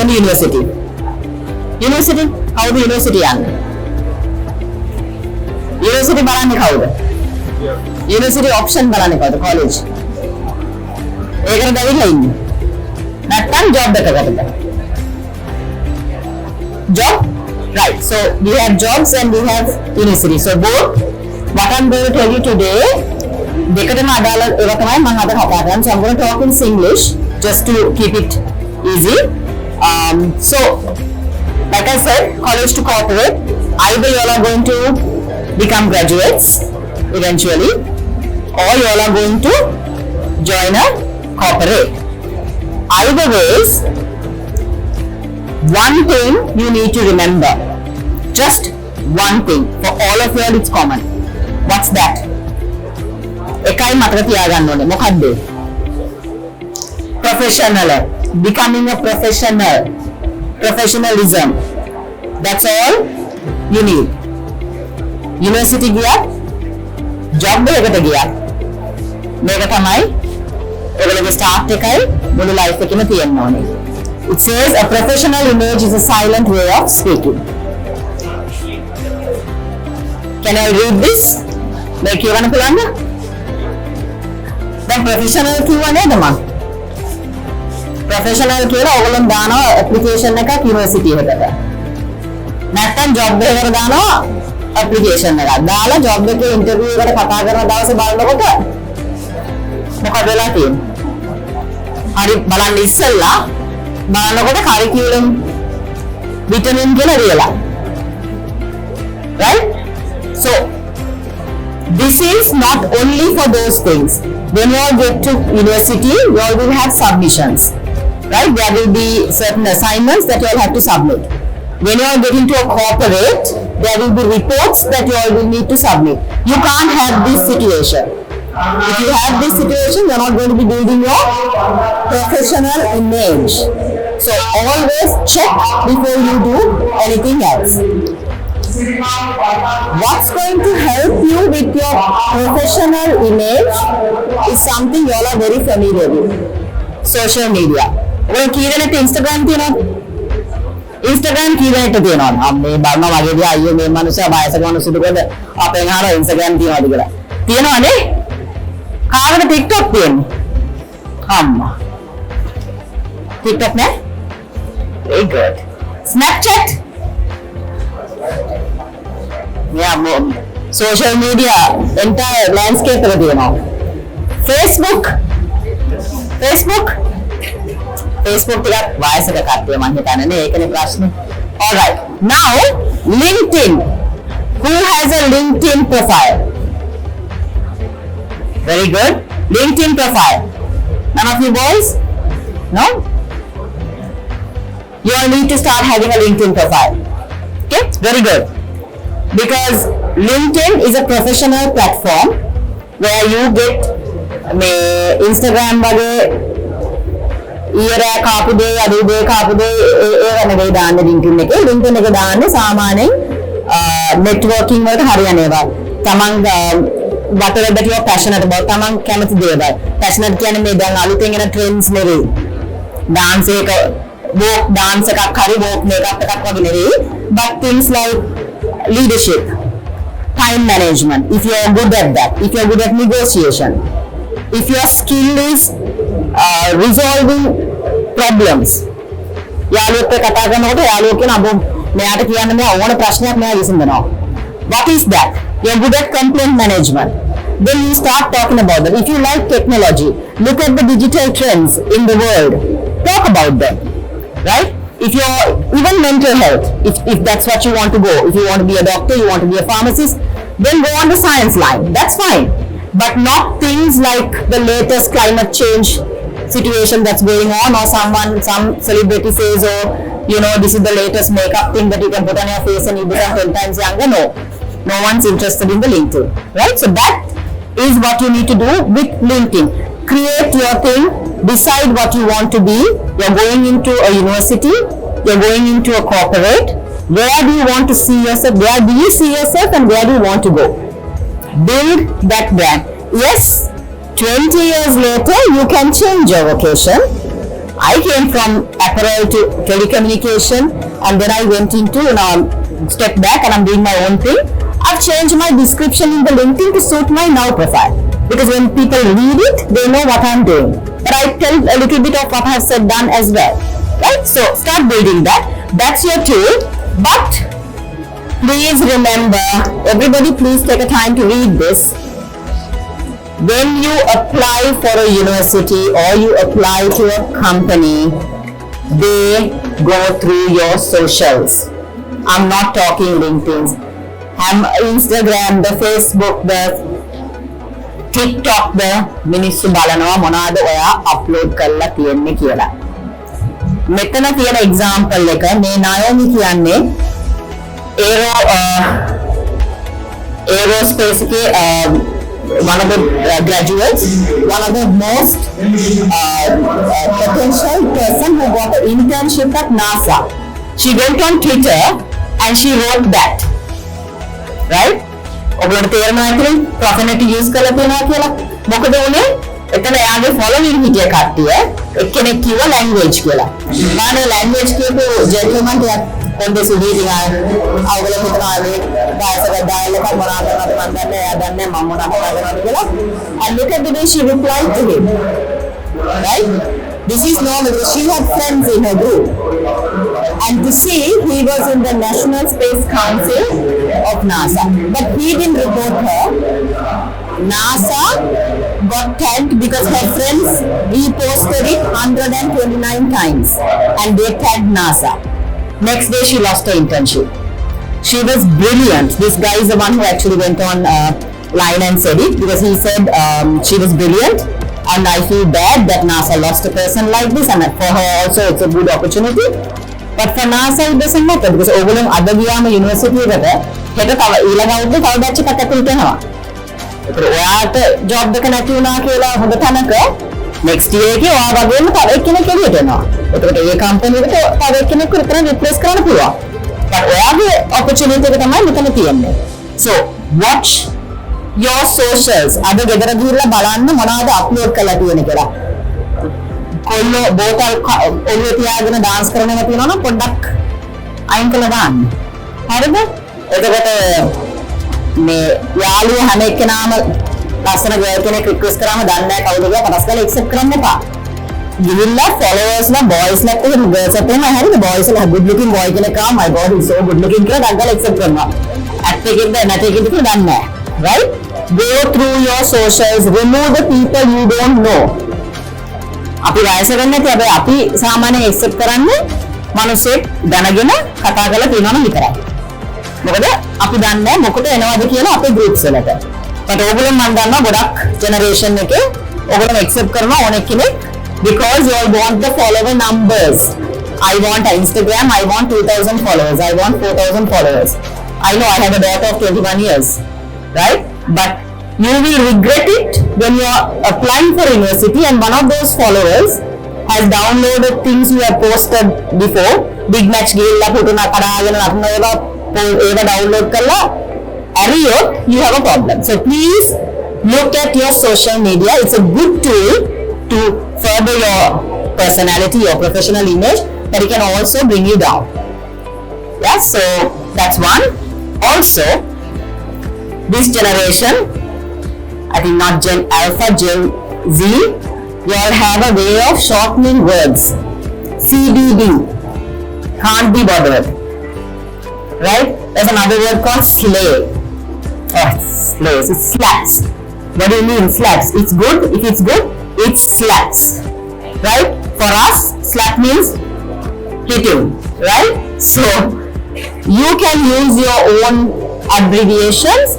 කොහොමද university? University කවුද university යන්නේ? යුනිවර්සිටි බලන්නේ කවුද? යුනිවර්සිටි ඔප්ෂන් බලන්නේ කවුද? කොලෙජ්. ඒකට දැවිලා ඉන්නේ. නැත්නම් job එකකටද? Job? Right. So we have jobs and we have university. So both. What I'm going to tell you today, දෙකටම අදාළ ඒවා තමයි මම අද කතා කරන්නේ. So I'm going to talk in English just to keep it easy. So like I said, college to corporate. Either you all are going to become graduates eventually, or you all are going to join a corporate. Either ways, one thing you need to remember, just one thing, for all of you all it's common. What's that? එකයි මතක තියාගන්න ඕනේ. මොකද්ද? Professional. Becoming a professional. Professionalism. That's all you need. University ගියත්, job එකකට ගියත්, මේක තමයි ඔයගොල්ලෝගේ start එකයි මුළු life එකේම තියෙන්න ඕනේ. It says a professional image is a silent way of speaking. Can I read this? මේ කියවන්න පුළුවන්ද? දැන් professional කියව නේද මම? professional කියලා ඔයගොල්ලෝ දානවා application එකක් university එකට. නැත්නම් job එකකට දානවා application එකක්. දාලා job එකේ interview එකට කතා කරන දවසේ බලනකොට මොකද වෙලා තියෙන්නේ? හරි බලන්න ඉස්සෙල්ලා බලනකොට curriculum vitamin කියලා ලියලා. Right? So this is not only for those things. When you all get to university, you all will have submissions. Right? There will be certain assignments that you all have to submit. When you all get into a corporate, there will be reports that you all will need to submit. You can't have this situation. If you have this situation, you're not going to be building your professional image. So always check before you do anything else. What's going to help you with your professional image is something you all are very familiar with. Social media. ඔය කීරණට Instagram තියෙනවා. Instagram කීරණට තියෙනවා. මේ බලනවා වගේදී අයියෝ මේ මනුස්සයා වයසක මනුස්සයෙකුට අපෙන් අහලා Instagram තියනවාද කියලා. තියෙනවනේ. කාටද TikTok තියෙන්නේ? අම්මා. TikTok නෑ? Very good. Snapchat? Yeah, social media entire landscape එක තියෙනවා. Facebook ටිකක් වයසක කට්ටිය මම හිතන්නේ ඒකනේ ප්‍රශ්නේ. All right. Now LinkedIn. Who has a LinkedIn profile? Very good. LinkedIn profile. None of you boys? No? You all need to start having a LinkedIn profile. Okay? Very good. Because LinkedIn is a professional platform where you get Instagram වගේ ඊයරා කාපුදේ අදුදේ කාපුදේ ඒ වෙනගේ දාන්න LinkedIn එකේ දාන්නේ සාමාන්‍යයෙන් networking වලට හරියනේවා. තමන් whatever that you are passionate about, තමන් කැමති දේවල්. passionate කියන්නේ මේ දැන් අලුතෙන් එන trends නෙවෙයි. dance එක walk dance එකක් හරි walk makeup එකක් වගේ නෙවෙයි. But things like leadership, time management, if you are good at that, if you are good at negotiation, if your skill is resolving problems, යාළුවෙක් කතා කරනකොට යාළුවෝ කියන අබෝ මෙයාට කියන්න මෙයා ඕන ප්‍රශ්නයක් මෙයා විසඳනවා. What is that? You are good at complaint management. Then you start talking about that. If you like technology, look at the digital trends in the world. Talk about them. Right? If you're even mental health, if that's what you want to go, if you want to be a doctor, you want to be a pharmacist, then go on the science line. That's fine. But not things like the latest climate change situation that's going on, or some celebrity says, oh, you know, this is the latest makeup thing that you can put on your face and you become 10 times younger. No one's interested in the LinkedIn. Right? So that is what you need to do with LinkedIn. Create your thing. Decide what you want to be. You're going into a university. You're going into a corporate. Where do you want to see yourself? Where do you see yourself and where do you want to go? Build that brand. Yes, 20 years later, you can change your vocation. I came from apparel to telecommunication, and then I went into, step back and I'm doing my own thing. I've changed my description in the LinkedIn to suit my now profile, because when people read it, they know what I'm doing. But I tell a little bit of what I've said, done as well, right? So start building that. That's your tool. But please remember, everybody please take a time to read this. When you apply for a university or you apply to a company, they go through your socials. I'm not talking LinkedIn. I'm Instagram, the Facebook, the TikTok, the මිනිස්සු බලනවා මොනවාද ඔයා upload කරලා තියෙන්නේ කියලා. මෙතන තියෙන example එක මේ නායෝමි කියන්නේ aerospace එකේ one of the graduates, one of the most potential person who got an internship at NASA. She went on Twitter and she wrote that, right? ඔබලට තේරෙනවා ඇතිනේ profanity use කරලා තියෙනවා කියලා. මොකද උනේ? එතන එයාගේ following හිටිය කට්ටිය එක්කෙනෙක් කිව්වා language කියලා. මානේ language කියපු gentleman ටිකක් කොන්දේ සුදීලා අවුල හිතනවා මේ භාෂාව දායල කරනවා මම දන්නේ එයා දන්නේ මම මොනවද කරනවද කියලා. And look at the way she replied to him. Right? This is normal. She had friends in her group. And to see, he was in the National Space Council of NASA. But he didn't report her. NASA got tagged because her friends reposted it 129 times. And they tagged NASA. Next day, she lost her internship. She was brilliant. This guy is the one who actually went on line and said it, because he said she was brilliant. And I feel bad that NASA lost a person like this, and for her also it's a good opportunity. But for NASA it doesn't matter, because overall other ගියාම university එකට හෙට තව ඊළඟ අවුරුද්දේ තව batch එකක් ඇතුළට එනවා. ඒතර ඔයාට ජොබ් එක නැති වුණා කියලා හොඳ තැනක next year එකේ ඔයා වගේම තව එක්කෙනෙක් එළියට එනවා. ඒකට ඒ කම්පැනි එකට තව එක්කෙනෙක් විතර රිප්ලේස් කරන්න පුළුවන්. but ඔයාගේ opportunity එක තමයි මෙතන තියෙන්නේ. So watch your socials. අද ගෙදර ගිහිල්ලා බලන්න මොනවද අප්ලෝඩ් කරලා තියෙන්නේ කියලා. කොල්ලෝ බෝතල් ඔළුවේ තියාගෙන dance කරන එක තියෙනවා නම් පොඩ්ඩක් අයින් කරලා දාන්න. හරිද? එතකොට මේ යාළුවෝ හැම එක්කෙනාම ලස්සන ගර්ල් කෙනෙක් රික්වෙස්ට් කරාම දන්නේ නැහැ කවුද කියලා පටස් කරලා accept කරන්න එපා. ගිහිල්ලා followers ලා boys ලා එහෙම girls ලා එහෙම හරිද? boys ලා good looking boy කෙනෙක් ආව my god he's so good looking කියලා ඩග්ගල accept කරනවා. ඇත් එකෙන්ද නැත් එකෙන්ද කියලා දන්නේ නැහැ. Right? Go through your socials, remove the people you don't know. අපි වයස ගන්න නැති හැබැයි අපි සාමාන්‍යයෙන් accept කරන්නේ මිනිස්සෙක් දැනගෙන කතා කරලා තියෙනවා නම් විතරයි. මොකද අපි දන්නේ මොකට එනවද කියලා අපේ groups වලට. but ඕගොල්ලෝ මම දන්නවා ගොඩක් generation එකේ ඕගොල්ලෝ accept කරනවා ඕනෙක් කෙනෙක් because you all want the follower numbers. I want Instagram, I want 2000 followers, I want 4000 followers. I know I have a daughter of 21 years. Right? But you will regret it when you are applying for university and one of those followers has downloaded things you have posted before. Big match ගිහිල්ලා photo නකරාගෙන නටන ඒවා download කරලා ඇරියොත් you have a problem. So please look at your social media. It's a good tool to further your personality, your professional image, but it can also bring you down. Yeah, so that's one. Also, this generation, I think not Gen Alpha, Gen Z, you all have a way of shortening words. CBD, can't be bothered. Right? There's another word called slay. Oh, slays, it slaps. What do you mean slaps? It's good. If it's good, it slaps. Right? For us, slap means hitting. Right? So, you can use your own abbreviations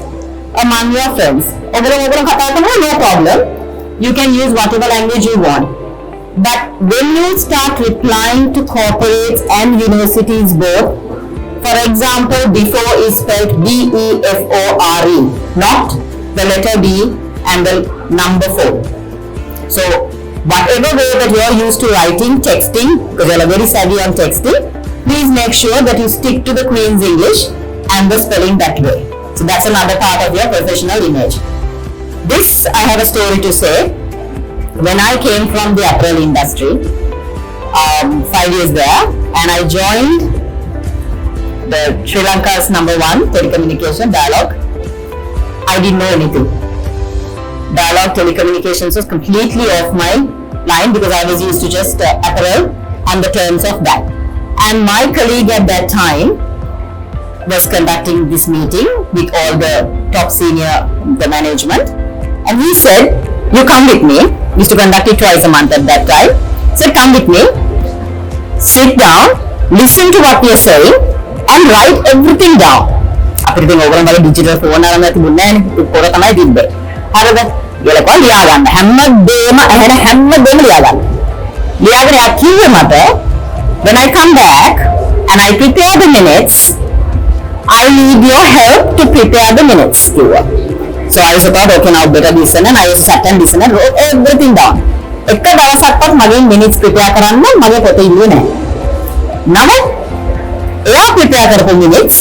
among your friends. No problem. You can use whatever language you want. But when you start replying to corporates and universities both, for example, before is spelled B-E-F-O-R-E, not the letter B and the number 4. So, whatever way that you are used to writing, texting, because you are very savvy on texting, please make sure that you stick to the Queen's English and the spelling that way. So that's another part of your professional image. This, I have a story to say. When I came from the apparel industry, 5 years there, and I joined the Sri Lanka's #1 telecommunication Dialog. I didn't know anything. Dialog telecommunications was completely off my line because I was used to just apparel and the terms of that. And my colleague at that time was conducting this meeting with all the top senior the management, and he said, "You come with me." We used to conduct it twice a month at that time. He said, "Come with me, sit down, listen to what we are saying, and write everything down." අපිට ඉතින් ඕගොල්ලෝ වගේ digital phone අරන් නැති දුන්නේ නැහැ නේ. පොර තමයි තිබ්බේ. හරිද? ඒලකෝ ලියා ගන්න. හැමදේම ඇහෙන හැමදේම ලියා ගන්න. ලියාගෙන යා කිව්වේ මට, when I come back and I prepare the minutes, I need your help to prepare the minutes. So I thought, okay, now better listen, and I sat and listened and wrote everything down. එක දවසක්වත් මගේ minutes prepare කරන්න මගේ පොතේ ඉන්නේ නැහැ. නමුත් එයා prepare කරපු minutes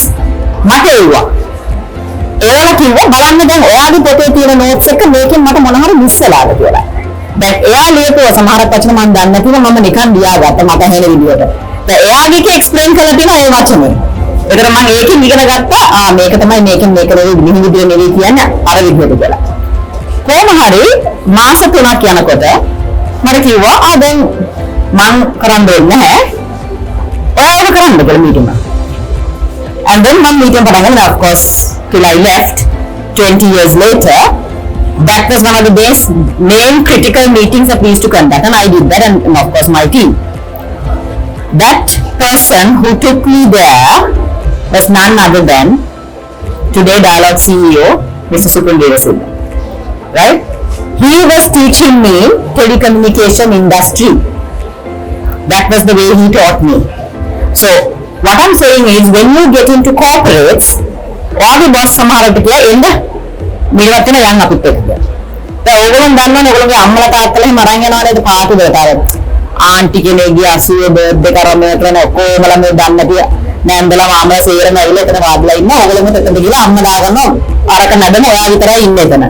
මට එව්වා. ඒවල කිව්වා බලන්න දැන් ඔයාගේ පොතේ තියෙන notes එක මේකෙන් මට මොන හරි මිස් වෙලාද කියලා. දැන් එයා ලියපුවා සමහරක් වචන මම දන්නේ නැතිව මම නිකන් ලියාගත්තා මට ඇහෙන විදියට. දැන් එයාගේ එක explain කරලා තියෙනවා ඒ වචනේ. ඒතර මම ඒකෙන් ඉගෙන ගත්තා මේක තමයි මේකෙන් මේක නෙවෙයි විදිහ නෙවෙයි කියන්නේ අර විදිහට කියලා. කොහොම හරි මාස 3ක් යනකොට මට කිව්වා දැන් මං කරන්න දෙන්නේ නැහැ. ඔයාලට කරන්න කියලා මීටින් එක. And then one meeting and of course till I left 20 years later, that was one of the main critical meetings that we used to conduct, and I did that, and of course my team. That person who took me there was none other than today Dialog CEO Mr. Supun Devasilva, right? He was teaching me telecommunication industry. That was the way he taught me. So what I'm saying is, when you get into corporates, ඔයාගේ boss සමහරට කියලා එන්න මෙලවත් වෙන යන්න අපිත් එක්ක. දැන් ඕගොල්ලෝ දන්නවනේ ඕගොල්ලෝගේ අම්මලා තාත්තලා එහෙම අරන් යනවා නේද පාටි වලට අර ආන්ටි කෙනෙක්ගේ 80 බර්ත්ඩේ කරම කරන ඔක්කොමලා මේ දන්න තිය නෑන්දලා මාමලා සේරම ඇවිල්ලා එතන වාඩිලා ඉන්නවා. ඕගොල්ලෝ මෙතනට ගිහලා අම්මා දාගන්නවා අරක නැදම ඔයා විතරයි ඉන්නේ එතන.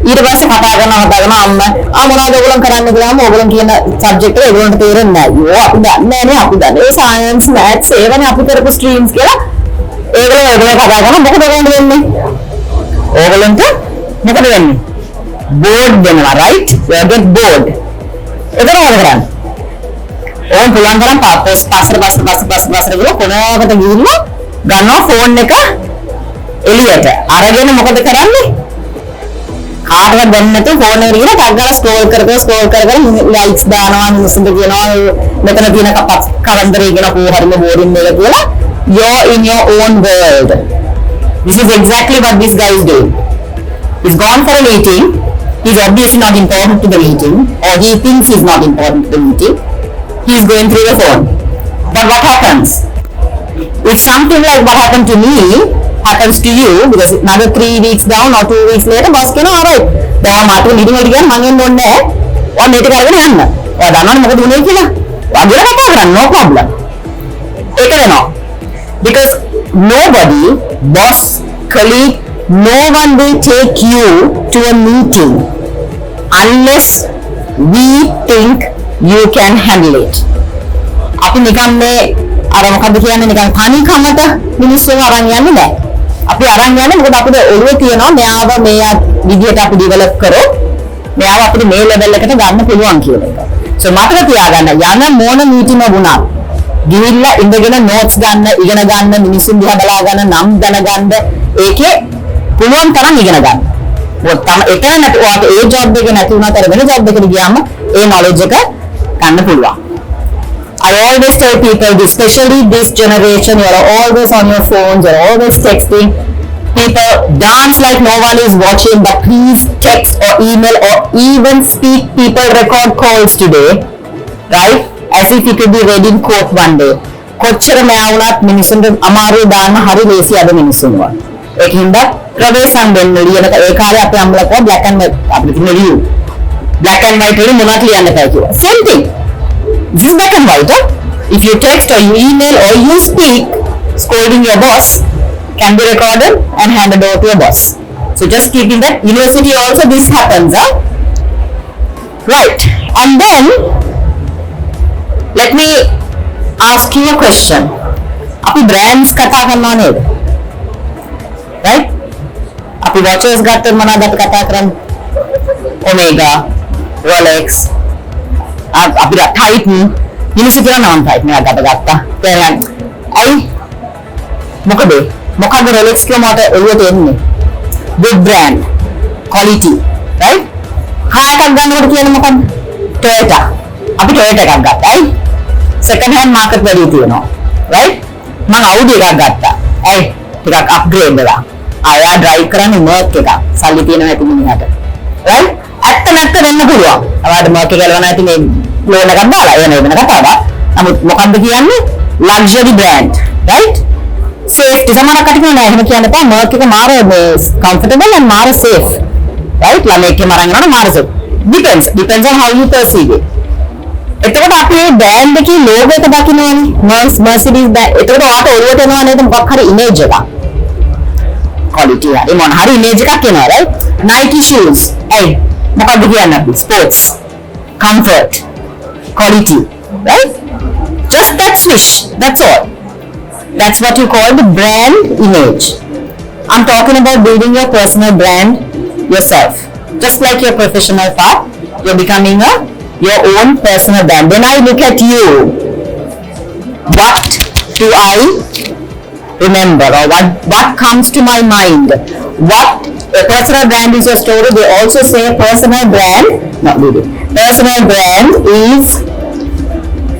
ඊට පස්සේ කතා කරනවා අම්මා මොනවද ඔයගොල්ලෝ කරන්නේ කියලාම ඔයගොල්ලෝ කියන සබ්ජෙක්ට් එක ඔයගොල්ලන්ට තේරෙන්නේ නැහැ. යෝ අපි දන්නේ නැහැ අපි දන්නේ ඒ සයන්ස් මැත්ස් ඒවනේ අපි කරපු ස්ට්‍රීම්ස් කියලා ඒගොල්ලෝ කතා කරනවා මොකද කරන්නේ වෙන්නේ? ඕගොල්ලන්ට මොකද වෙන්නේ? බෝඩ් වෙනවා right? You get bored. එතන මොකද කරන්නේ? ඕන් පුළුවන් තරම් පස්සට ගිහලා කොනකට ගිහිල්ලා ගන්නවා ෆෝන් එක එළියට. අරගෙන මොකද කරන්නේ? කාටවත් දැන් නැතුව ෆෝන් එකට ගිහලා ටක් ගාලා ස්ක්‍රෝල් කර ලයික්ස් දානවා මිනිස්සුන්ට කියනවා මෙතන තියෙන කවන්දරේ කියන කොහොමද බෝරින් එක කියලා. You're in your own world. This is exactly what this guy is doing. He's gone for a meeting. He's obviously not important to the meeting, or he thinks he's not important to the meeting. He's going through the phone. But what happens? If something like what happened to me happens to you, because another 3 weeks down or 2 weeks later, boss can alright. දැන් මාත් meeting එකට ගියාම මං එන්න ඕනේ නැහැ. ඔයා මේක කරගෙන යන්න. ඔයා දන්නවනේ මොකද උනේ කියලා. ඔයා ගිහලා කතා කරන්න no problem. ඒක වෙනවා. Because nobody, boss, colleague, no one will take you to a meeting unless we think you can handle it. අපි නිකන් මේ අර මොකද්ද කියන්නේ නිකන් තනි කමට මිනිස්සුන් අරන් යන්නේ නැහැ. අපි අරන් යන්නේ මොකද අපිට ඔළුවේ තියෙනවා මෙයාව මේ විදියට අපි ඩෙවලොප් කරොත් මෙයාව අපිට මේ ලෙවල් එකට ගන්න පුළුවන් කියන එක. So මතක තියාගන්න යන මොන මීටින්ම වුණත් ගිහිල්ලා ඉඳගෙන notes ගන්න, ඉගෙන ගන්න, මිනිස්සුන් දිහා බලා ගන්න, නම් දැනගන්න, ඒකේ පුළුවන් තරම් ඉගෙන ගන්න. මොකද තම එතන නැති ඔයාට ඒ job එක නැති වුණාට අර වෙන job එකකට ගියාම ඒ knowledge එක ගන්න පුළුවන්. I always tell people, especially this generation, you're always on your phones, you're always texting. People dance like no one is watching, but please text or email or even speak. People record calls today, right? As if it could be read in court one day. කොච්චර මෑවුණත් මිනිසුන්ට අමාරු දාන්න හරි ලේසි අද මිනිසුන්ව. ඒකින්ද ප්‍රවේශම් වෙන්න ලියන ඒ කාර්යය අපි අම්ලකව black and white අපිට ලියු. black and white වලින් මොනවද ලියන්න බෑ කියලා. Same thing. This is black and white. If you text or you email or you speak, scolding your boss can be recorded and handed over to your boss. So just keeping that. University also this happens. Right. And then let me ask you a question. අපි brands කතා කරනවා නේද? right? අපි watches ගත්තොත් මොනවද අපි කතා කරන්නේ? Omega, Rolex, අපිට Titan, මිනිස්සු කියන නම් Titan එකක් ගත්තා. ඇයි? මොකද Rolex කියනකොට එළියට එන්නේ? good brand, quality, right? Car එකක් ගන්නකොට කියන්නේ මොකක්ද? Toyota. අපි Toyota එකක් ගත්තා. ඇයි? second hand market value තියෙනවා. right? මම Audi එකක් ගත්තා. ඇයි? ටිකක් upgrade වෙලා. ආයා drive කරන්නේ Merc එකක්. සල්ලි තියෙනවා ඇති මිනිහට. right? ඇත්ත නැත්ත වෙන්න පුළුවන්. අවුරුදු Merc එක ගලවන ඇති මේ loan එකක් දාලා එන වෙන කතාවක්. නමුත් මොකද්ද කියන්නේ? luxury brand. right? safety සමහර කටකේ නෑ එහෙම කියන්න එපා. Merc එක මාර මේ comfortable and මාර safe. right? ළමෙක්ගේ මරන් යනකොට මාර safe. depends on how you perceive it. එතකොට අපි මේ බෑන්ඩ් එකේ ලෝගෝ එක දකින්නවානේ Mercedes බෑන්ඩ්. එතකොට ඔයාට ඔළුවට එනවා නේද මොකක් හරි ඉමේජ් එකක්. quality හරි මොන හරි ඉමේජ් එකක් එනවා right? Nike shoes. hey මොකක්ද කියන්නේ අපි? sports, comfort, quality, right? just that swish, that's all. That's what you call the brand image. I'm talking about building your personal brand yourself. Just like your professional path, you're becoming your own personal brand. When I look at you, what do I remember or what comes to my mind? What a personal brand is your story. They also say personal brand, not really. Personal brand is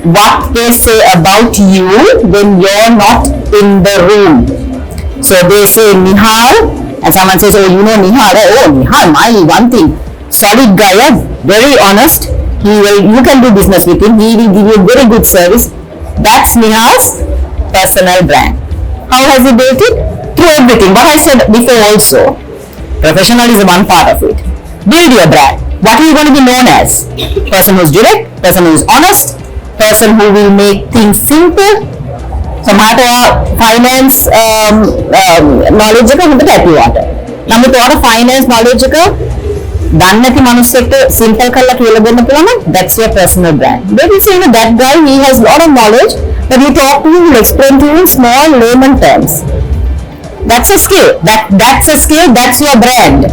what they say about you when you're not in the room. So they say Nihal, and someone says, oh, you know Nihal. Oh, Nihal, my one thing, solid guy, very honest. You can do business with him. He will give you very good service. That's Nihal's personal brand. How has he built it? Through everything. What I said before also. Professional is one part of it. Build your brand. What are you going to be known as? Person who's direct, person who's honest, person who will make things simple. So matter finance knowledge එක හොඳට ඇති වට. නමුත් ඔයාලා finance knowledge එක දන්නේ නැති මිනිස්සෙක්ට simple කරලා කියලා දෙන්න පුළුවන් නම් that's your personal brand. They will say that guy he has lot of knowledge, but you talk to him, you explain to him in small layman terms. That's a skill. That's a skill. That's your brand.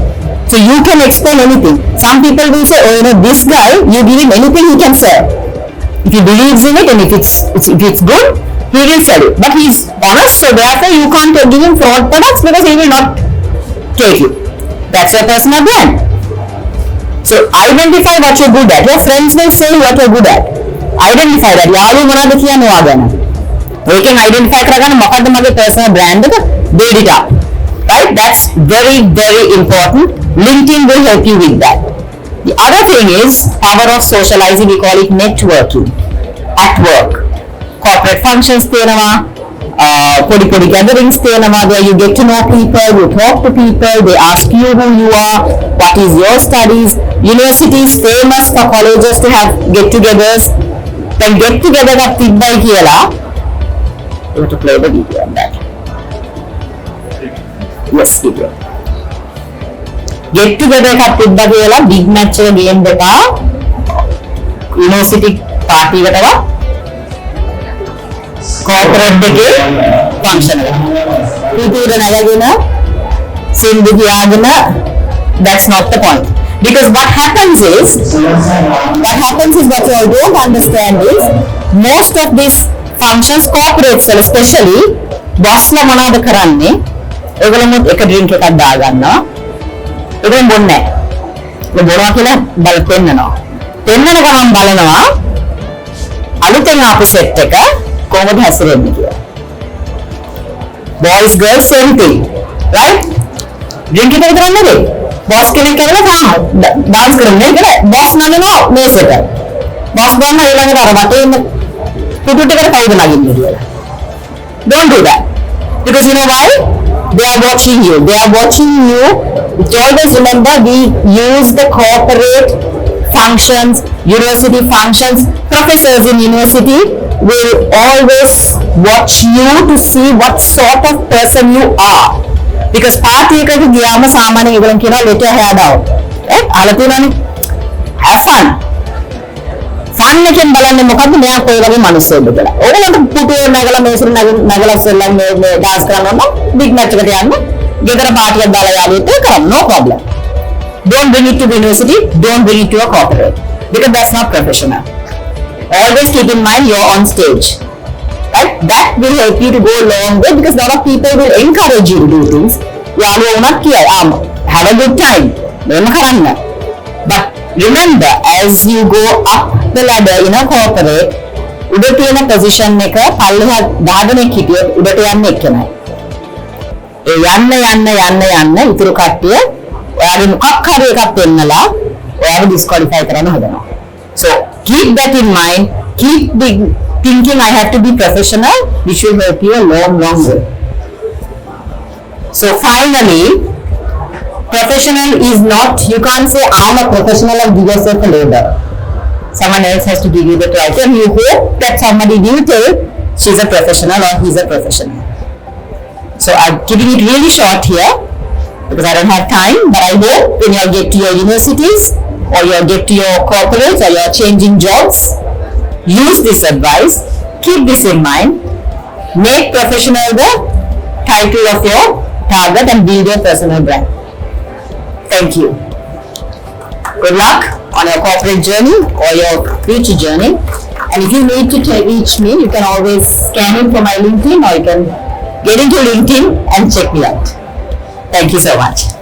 So you can explain anything. Some people will say, oh, this guy, you give him anything he can sell. If he believes in it and if it's good, he will sell it. But he's honest, so therefore you can't give him fraud products because he will not take it. That's your personal brand. So identify what you're good at. Your friends will say what you're good at. Identify that. යාළුවෝ මොනවද කියන්නේ ඔයා ගැන. ඒකෙන් identify කරගන්න මොකද්ද මගේ personal brand එක? Build it up. Right? That's very, very important. LinkedIn will help you with that. The other thing is power of socializing. We call it networking at work. Corporate functions තියෙනවා. Podi gatherings තියෙනවා. Where you get to know people, you talk to people, they ask you who you are, what is your studies. University is famous for colleges to have get-togethers. Then get-together එකක් තිබ්බයි කියලා. You have to play the video on that. Yes, video. Get-together එකක් තිබ්බා කියලා big match එක game එකක් university party එකටව corporate එකේ function එක. පිටුර නැගගෙන සින්දු කියාගෙන that's not the point. Because what happens is what you all don't understand is most of these functions corporates especially bossලා මොනවද කරන්නේ? ඒගොල්ලෝ එක drink එකක් දාගන්නවා. ඒකෙන් බොන්නේ නැහැ. ඒ බොනවා කියලා බල පෙන්නනවා. පෙන්නන ගමන් බලනවා අලුතෙන් ආපු සෙට් එක කොහොමද හැසිරෙන්නේ කියලා. Boys girls same thing. Right? drink එක විතරක් නෙවෙයි. boss කෙනෙක් කරලා dance කරන්නේ කියලා boss නගනවා මේසෙට. boss ගන්න ඊළඟට අර වටේ ඉන්න පුටු ටිකට කවුද නගින්නේ කියලා. Don't do that. Because you know why? They are watching you. Always remember, we use the corporate functions, university functions. Professors in university will always watch you to see what sort of person you are. Because party එකකට ගියාම සාමාන්‍යයෙන් ඒගොල්ලන් කියනවා let your hair down. right? අහලා තියෙනවනේ. Have fun. Fun යන්නකින් බලන්නේ මොකද්ද මෙයා කොයි වගේ මිනිස්සෙක්ද කියලා. ඕගොල්ලන්ට පුටුවේ නැගලා මේසෙ නැගලා ඉස්සෙල්ලා මේ ඩාන්ස් කරන්න ඕන බිග් මැච් එකට යන්න. ගෙදර පාටි එකක් දාලා යාළුවෙක් කරන්න no problem. Don't bring it to the university, don't bring it to a corporate because that's not professional. Always keep in mind you're on stage. Right? That will help you to go a long way because a lot of people will encourage you to do things. යාළුවෝ උනත් කියයි have a good time. මෙහෙම කරන්න. But remember, as you go up the ladder in a corporate, උඩ තියෙන position එක පල්ලෙහා 10 දෙනෙක් හිටියොත් උඩට යන්න එක්කමයි. ඒ යන්න ඉතුරු කට්ටිය ඔයාගේ මොකක් හරි එකක් පෙන්නලා ඔයාව disqualify කරන්න හදනවා. So keep that in mind. Keep thinking I have to be professional, which will help you a long way. So finally, professional is not, you can't say I'm a professional and give yourself a label. Someone else has to give you the title and you hope that somebody will tell she's a professional or he's a professional. So I'm keeping it really short here because I don't have time, but I hope when you get to your universities or you get to your corporates or you're changing jobs, use this advice, keep this in mind, make professional the title of your target and build your personal brand. Thank you. Good luck on your corporate journey or your future journey. And if you need to reach me, you can always scan in for my LinkedIn or you can get into LinkedIn and check me out. Thank you so much.